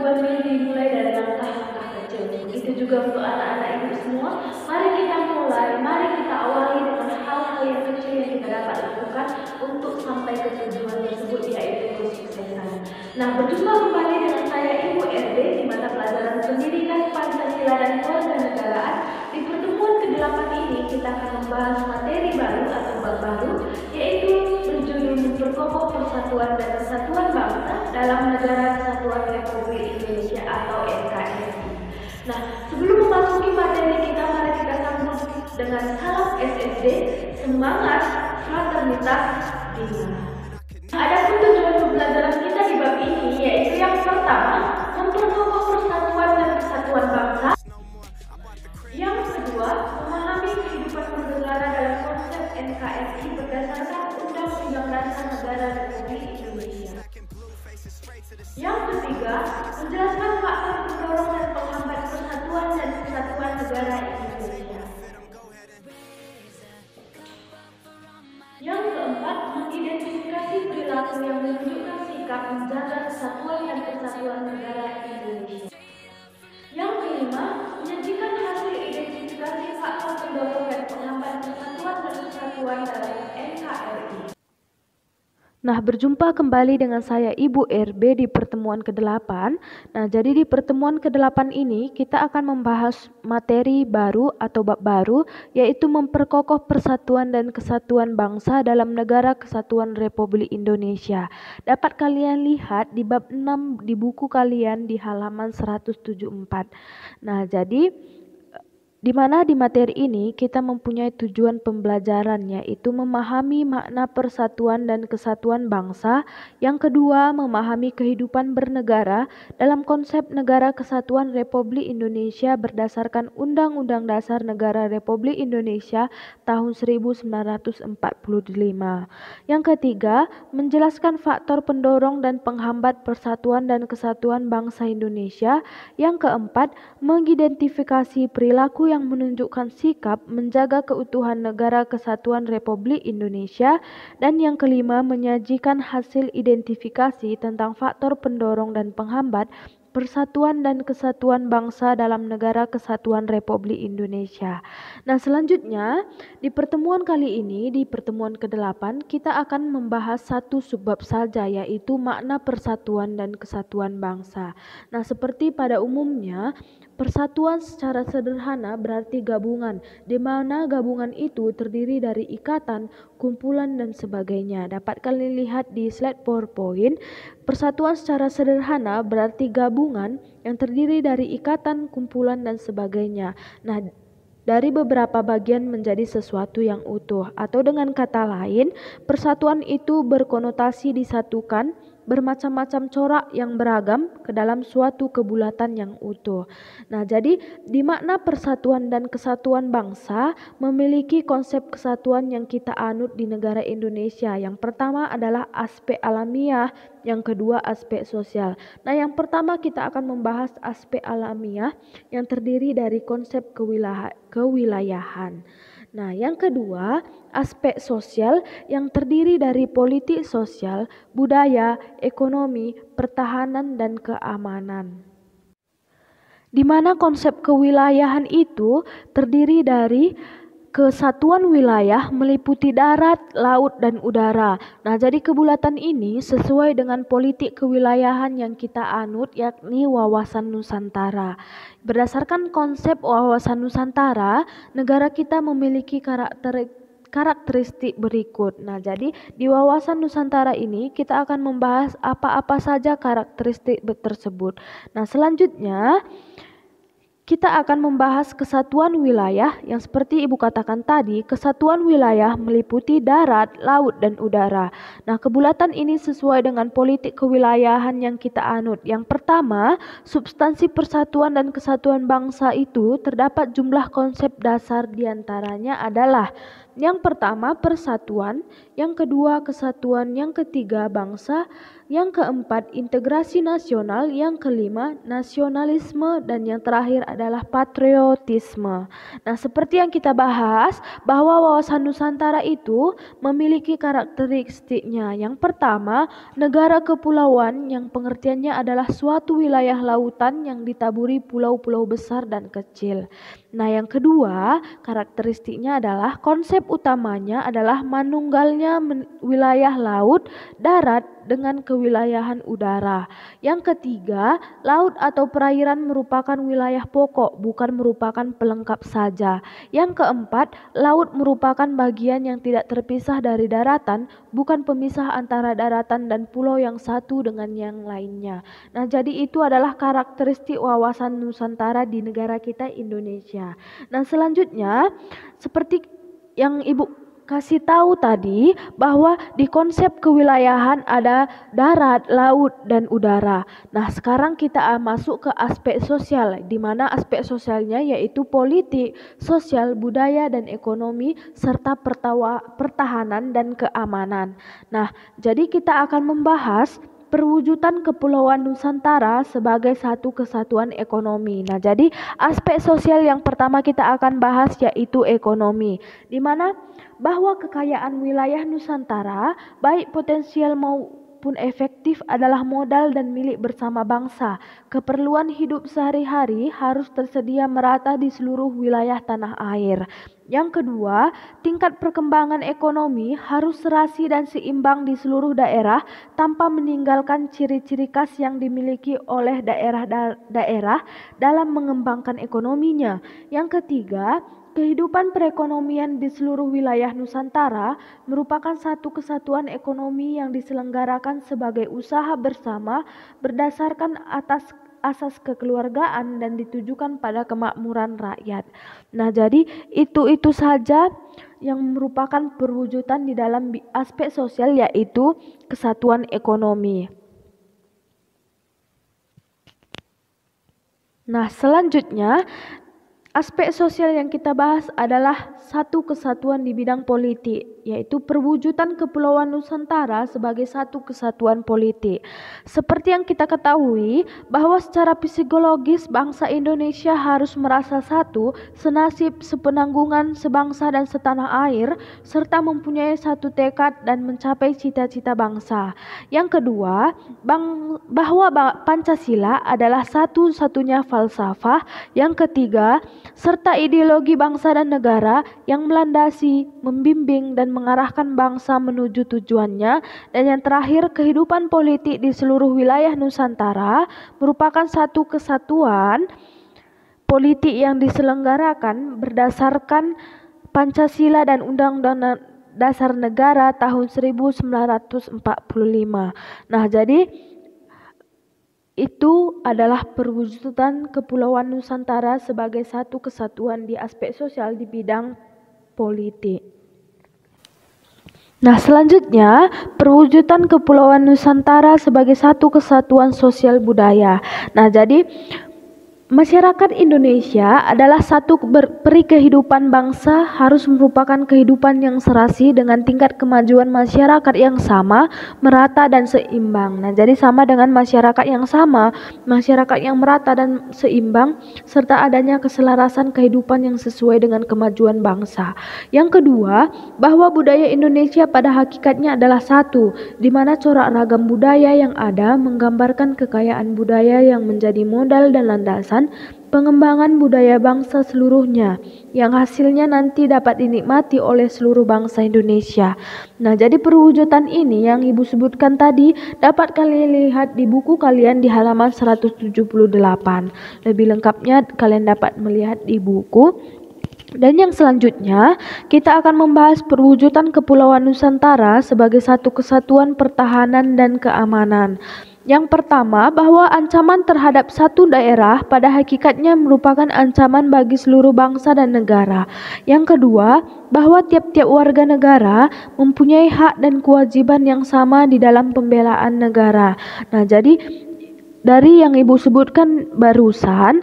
kemajuan ini dimulai dari langkah-langkah kecil. Begitu juga untuk anak-anak ibu semua. Mari kita mulai, mari kita awali dengan hal-hal yang kecil yang kita dapat lakukan untuk sampai ke tujuan tersebut, yaitu kesuksesan. Nah, berjumpa kembali dengan saya Ibu RD di mata pelajaran Pendidikan Pancasila dan Kewarganegaraan. Di pertemuan ke-8 ini kita akan membahas materi baru atau bab baru, yaitu berjudul memperkokoh persatuan dan kesatuan bangsa dalam Negara Kesatuan Republik Indonesia atau NKRI. Nah, sebelum memasuki materi kita, mari kita sambut dengan salam SSD, semangat, fraternitas, Dima. Adapun tujuan pembelajaran kita di bab ini yaitu yang pertama, memperkokoh persatuan dan kesatuan bangsa. Yang kedua, memahami kehidupan bernegara dalam konsep NKRI berdasarkan Undang-Undang Dasar Negara Republik Indonesia. Yang ketiga, menjelaskan faktor pendorong dan penghambat persatuan dan kesatuan negara Indonesia. Yang keempat, mengidentifikasi perilaku yang menunjukkan sikap menjaga kesatuan dan kesatuan negara Indonesia. Yang kelima, menyajikan hasil identifikasi faktor pendorong dan penghambat persatuan dan kesatuan dalam NKRI. Nah, berjumpa kembali dengan saya Ibu RB di pertemuan ke-8. Nah, jadi di pertemuan ke-8 ini kita akan membahas materi baru atau bab baru, yaitu memperkokoh persatuan dan kesatuan bangsa dalam Negara Kesatuan Republik Indonesia. Dapat kalian lihat di bab 6 di buku kalian di halaman 174. Nah, jadi di mana di materi ini kita mempunyai tujuan pembelajaran, yaitu memahami makna persatuan dan kesatuan bangsa. Yang kedua, memahami kehidupan bernegara dalam konsep Negara Kesatuan Republik Indonesia berdasarkan Undang-Undang Dasar Negara Republik Indonesia tahun 1945. Yang ketiga, menjelaskan faktor pendorong dan penghambat persatuan dan kesatuan bangsa Indonesia. Yang keempat, mengidentifikasi perilaku yang menunjukkan sikap menjaga keutuhan Negara Kesatuan Republik Indonesia. Dan yang kelima, menyajikan hasil identifikasi tentang faktor pendorong dan penghambat persatuan dan kesatuan bangsa dalam Negara Kesatuan Republik Indonesia. Nah, selanjutnya di pertemuan kali ini, di pertemuan ke-8, kita akan membahas satu subbab saja, yaitu makna persatuan dan kesatuan bangsa. Nah, seperti pada umumnya, persatuan secara sederhana berarti gabungan, di mana gabungan itu terdiri dari ikatan, kumpulan, dan sebagainya. Dapat kalian lihat di slide PowerPoint. Persatuan secara sederhana berarti gabungan yang terdiri dari ikatan, kumpulan, dan sebagainya. Nah, dari beberapa bagian menjadi sesuatu yang utuh, atau dengan kata lain, persatuan itu berkonotasi disatukan bermacam-macam corak yang beragam ke dalam suatu kebulatan yang utuh. Nah, jadi di makna persatuan dan kesatuan bangsa memiliki konsep kesatuan yang kita anut di negara Indonesia. Yang pertama adalah aspek alamiah, yang kedua aspek sosial. Nah, yang pertama kita akan membahas aspek alamiah yang terdiri dari konsep kewilayahan. Nah, yang kedua, aspek sosial yang terdiri dari politik sosial, budaya, ekonomi, pertahanan, dan keamanan. Di mana konsep kewilayahan itu terdiri dari kesatuan wilayah meliputi darat, laut, dan udara. Nah, jadi kebulatan ini sesuai dengan politik kewilayahan yang kita anut, yakni wawasan Nusantara. Berdasarkan konsep wawasan Nusantara, negara kita memiliki karakteristik berikut. Nah, jadi di wawasan Nusantara ini kita akan membahas apa-apa saja karakteristik tersebut. Nah, selanjutnya kita akan membahas kesatuan wilayah yang seperti Ibu katakan tadi, kesatuan wilayah meliputi darat, laut, dan udara. Nah, kebulatan ini sesuai dengan politik kewilayahan yang kita anut. Yang pertama, substansi persatuan dan kesatuan bangsa itu terdapat jumlah konsep dasar, diantaranya adalah yang pertama persatuan, yang kedua kesatuan, yang ketiga bangsa, Yang keempat, integrasi nasional. Yang kelima, nasionalisme. Dan yang terakhir adalah patriotisme. Nah, seperti yang kita bahas, bahwa wawasan Nusantara itu memiliki karakteristiknya. Yang pertama, negara kepulauan yang pengertiannya adalah suatu wilayah lautan yang ditaburi pulau-pulau besar dan kecil. Nah, yang kedua, karakteristiknya adalah konsep utamanya adalah manunggalnya wilayah laut, darat, dengan kewilayahan udara. Yang ketiga, laut atau perairan merupakan wilayah pokok, bukan merupakan pelengkap saja. Yang keempat, laut merupakan bagian yang tidak terpisah dari daratan, bukan pemisah antara daratan dan pulau yang satu dengan yang lainnya. Nah, jadi itu adalah karakteristik wawasan Nusantara di negara kita Indonesia. Nah, selanjutnya seperti yang Ibu kasih tahu tadi, bahwa di konsep kewilayahan ada darat, laut, dan udara. Nah, sekarang kita masuk ke aspek sosial, di mana aspek sosialnya yaitu politik, sosial, budaya, dan ekonomi, serta pertahanan dan keamanan. Nah, jadi kita akan membahas perwujudan Kepulauan Nusantara sebagai satu kesatuan ekonomi. Nah, jadi aspek sosial yang pertama kita akan bahas yaitu ekonomi, di mana bahwa kekayaan wilayah Nusantara, baik potensial maupun efektif, adalah modal dan milik bersama bangsa. Keperluan hidup sehari-hari harus tersedia merata di seluruh wilayah tanah air. Yang kedua, tingkat perkembangan ekonomi harus serasi dan seimbang di seluruh daerah tanpa meninggalkan ciri-ciri khas yang dimiliki oleh daerah-daerah dalam mengembangkan ekonominya. Yang ketiga, kehidupan perekonomian di seluruh wilayah Nusantara merupakan satu kesatuan ekonomi yang diselenggarakan sebagai usaha bersama berdasarkan asas kekeluargaan dan ditujukan pada kemakmuran rakyat. Nah, jadi itu saja yang merupakan perwujudan di dalam aspek sosial yaitu kesatuan ekonomi. Nah, selanjutnya aspek sosial yang kita bahas adalah satu kesatuan di bidang politik, yaitu perwujudan Kepulauan Nusantara sebagai satu kesatuan politik. Seperti yang kita ketahui, bahwa secara psikologis bangsa Indonesia harus merasa satu, senasib, sepenanggungan, sebangsa dan setanah air, serta mempunyai satu tekad dan mencapai cita-cita bangsa. Yang kedua, bahwa Pancasila adalah satu-satunya falsafah. Yang ketiga, serta ideologi bangsa dan negara yang melandasi, membimbing, dan mengarahkan bangsa menuju tujuannya. Dan yang terakhir, kehidupan politik di seluruh wilayah Nusantara merupakan satu kesatuan politik yang diselenggarakan berdasarkan Pancasila dan Undang-Undang Dasar Negara tahun 1945. Nah, jadi itu adalah perwujudan Kepulauan Nusantara sebagai satu kesatuan di aspek sosial di bidang politik. Nah, selanjutnya perwujudan Kepulauan Nusantara sebagai satu kesatuan sosial budaya. Nah, jadi masyarakat Indonesia adalah satu peri kehidupan bangsa, harus merupakan kehidupan yang serasi dengan tingkat kemajuan masyarakat yang sama, merata dan seimbang. Nah, jadi sama dengan masyarakat yang sama, masyarakat yang merata dan seimbang, serta adanya keselarasan kehidupan yang sesuai dengan kemajuan bangsa. Yang kedua, bahwa budaya Indonesia pada hakikatnya adalah satu, di mana corak ragam budaya yang ada menggambarkan kekayaan budaya yang menjadi modal dan landasan pengembangan budaya bangsa seluruhnya, yang hasilnya nanti dapat dinikmati oleh seluruh bangsa Indonesia. Nah, jadi perwujudan ini yang Ibu sebutkan tadi dapat kalian lihat di buku kalian di halaman 178. Lebih lengkapnya kalian dapat melihat di buku. Dan yang selanjutnya, kita akan membahas perwujudan Kepulauan Nusantara sebagai satu kesatuan pertahanan dan keamanan. Yang pertama, bahwa ancaman terhadap satu daerah pada hakikatnya merupakan ancaman bagi seluruh bangsa dan negara. Yang kedua, bahwa tiap-tiap warga negara mempunyai hak dan kewajiban yang sama di dalam pembelaan negara. Nah, jadi dari yang Ibu sebutkan barusan,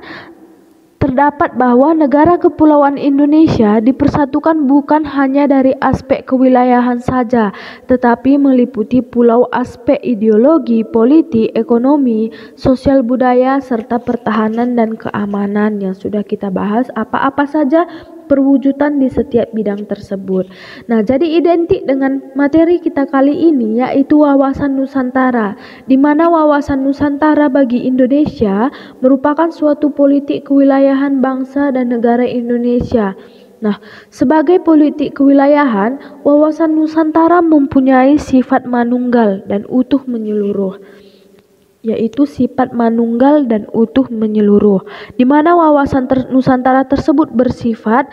terdapat bahwa negara kepulauan Indonesia dipersatukan bukan hanya dari aspek kewilayahan saja, tetapi meliputi pulau aspek ideologi, politik, ekonomi, sosial budaya, serta pertahanan dan keamanan yang sudah kita bahas apa-apa saja perwujudan di setiap bidang tersebut. Nah, jadi identik dengan materi kita kali ini yaitu wawasan Nusantara, di mana wawasan Nusantara bagi Indonesia merupakan suatu politik kewilayahan bangsa dan negara Indonesia. Nah, sebagai politik kewilayahan, wawasan Nusantara mempunyai sifat manunggal dan utuh menyeluruh, yaitu sifat manunggal dan utuh menyeluruh, di mana wawasan Nusantara tersebut bersifat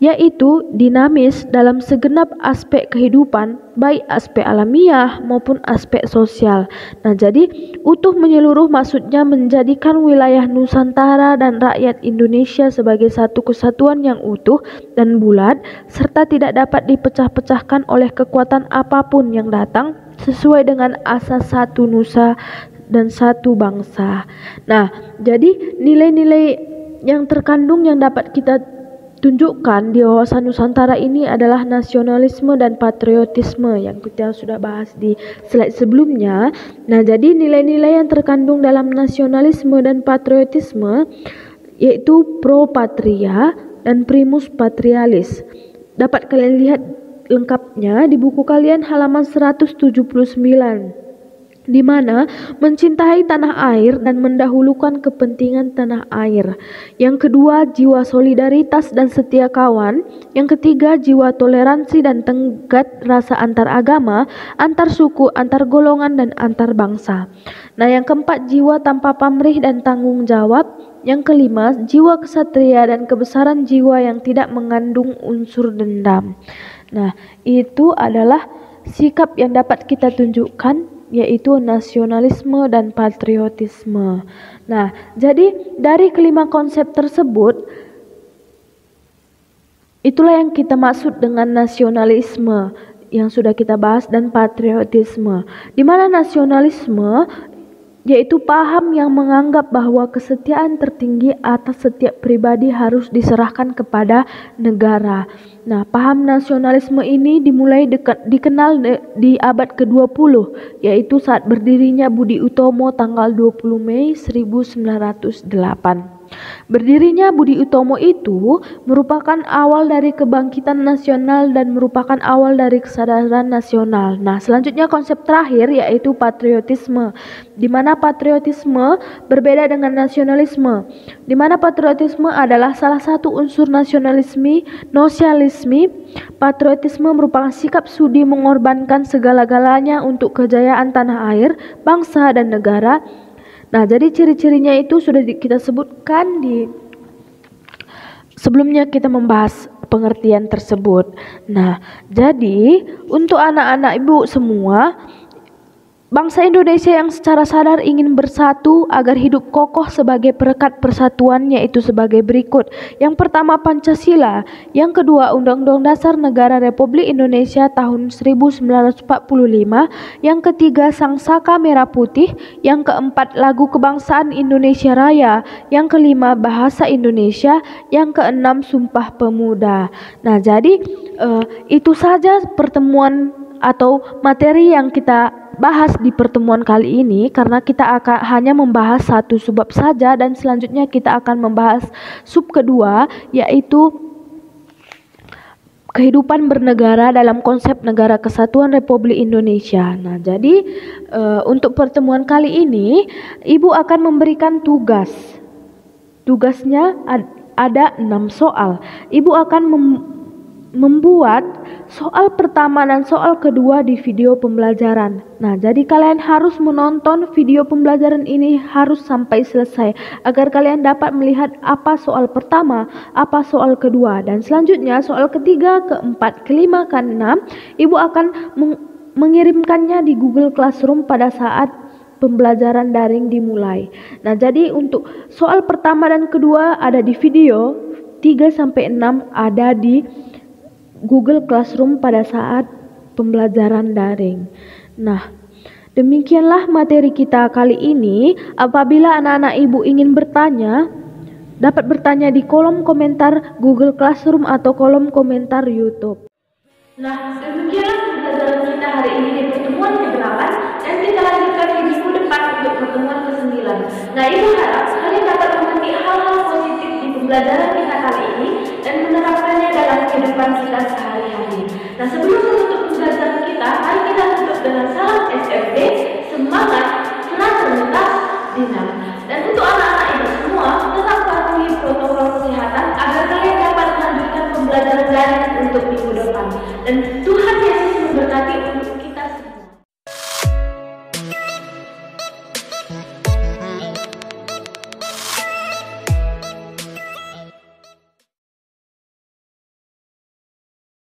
yaitu dinamis dalam segenap aspek kehidupan, baik aspek alamiah maupun aspek sosial. Nah, jadi utuh menyeluruh maksudnya menjadikan wilayah Nusantara dan rakyat Indonesia sebagai satu kesatuan yang utuh dan bulat, serta tidak dapat dipecah-pecahkan oleh kekuatan apapun yang datang, sesuai dengan asas satu nusa dan satu bangsa. Nah, jadi nilai-nilai yang terkandung yang dapat kita tunjukkan di wawasan Nusantara ini adalah nasionalisme dan patriotisme yang kita sudah bahas di slide sebelumnya. Nah, jadi nilai-nilai yang terkandung dalam nasionalisme dan patriotisme yaitu pro patria dan primus patrialis. Dapat kalian lihat lengkapnya di buku kalian halaman 179. Di mana mencintai tanah air dan mendahulukan kepentingan tanah air. Yang kedua, jiwa solidaritas dan setia kawan. Yang ketiga, jiwa toleransi dan tenggat rasa antar agama, antar suku, antar golongan, dan antar bangsa. Nah, yang keempat, jiwa tanpa pamrih dan tanggung jawab. Yang kelima, jiwa kesatria dan kebesaran jiwa yang tidak mengandung unsur dendam. Nah, itu adalah sikap yang dapat kita tunjukkan, yaitu nasionalisme dan patriotisme. Nah, jadi dari kelima konsep tersebut, itulah yang kita maksud dengan nasionalisme yang sudah kita bahas dan patriotisme. Di mana nasionalisme yaitu paham yang menganggap bahwa kesetiaan tertinggi atas setiap pribadi harus diserahkan kepada negara. Nah, paham nasionalisme ini dimulai dikenal di abad ke-20, yaitu saat berdirinya Budi Utomo tanggal 20 Mei 1908. Berdirinya Budi Utomo itu merupakan awal dari kebangkitan nasional dan merupakan awal dari kesadaran nasional. Nah, selanjutnya konsep terakhir yaitu patriotisme, di mana patriotisme berbeda dengan nasionalisme, di mana patriotisme adalah salah satu unsur nasionalisme. Patriotisme merupakan sikap sudi mengorbankan segala-galanya untuk kejayaan tanah air, bangsa, dan negara. Nah, jadi ciri-cirinya itu sudah kita sebutkan di sebelumnya kita membahas pengertian tersebut. Nah, jadi untuk anak-anak ibu semua, bangsa Indonesia yang secara sadar ingin bersatu agar hidup kokoh sebagai perekat persatuan yaitu sebagai berikut. Yang pertama Pancasila, yang kedua Undang-Undang Dasar Negara Republik Indonesia tahun 1945, yang ketiga Sang Saka Merah Putih, yang keempat Lagu Kebangsaan Indonesia Raya, yang kelima Bahasa Indonesia, yang keenam Sumpah Pemuda. Nah, jadi itu saja pertemuan atau materi yang kita bahas di pertemuan kali ini, karena kita akan hanya membahas satu subbab saja dan selanjutnya kita akan membahas sub kedua yaitu kehidupan bernegara dalam konsep Negara Kesatuan Republik Indonesia. Nah, jadi untuk pertemuan kali ini Ibu akan memberikan tugas. Tugasnya ada 6 soal. Ibu akan membuat soal pertama dan soal kedua di video pembelajaran. Nah, jadi kalian harus menonton video pembelajaran ini harus sampai selesai agar kalian dapat melihat apa soal pertama, apa soal kedua, dan selanjutnya soal ketiga, keempat, kelima, keenam Ibu akan mengirimkannya di Google Classroom pada saat pembelajaran daring dimulai. Nah, jadi untuk soal pertama dan kedua ada di video, 3-6 ada di Google Classroom pada saat pembelajaran daring. Nah, demikianlah materi kita kali ini. Apabila anak-anak ibu ingin bertanya, dapat bertanya di kolom komentar Google Classroom atau kolom komentar YouTube. Nah, demikianlah pembelajaran kita hari ini di pertemuan ke-8 dan kita lanjutkan di minggu depan untuk pertemuan ke-9. Nah, Ibu harap kalian dapat memetik hal-hal positif di pembelajaran kita kali ini dan menerapkannya dalam kehidupan kita sehari-hari. Nah, sebelum menutup pembelajaran kita, mari kita tutup dengan salam SFB, semangat, fraternitas, dinam. Dan untuk anak-anak Ibu semua, tetap patuhi protokol kesehatan agar kalian dapat melanjutkan pembelajaran daring untuk minggu depan. Dan Tuhan Yesus memberkati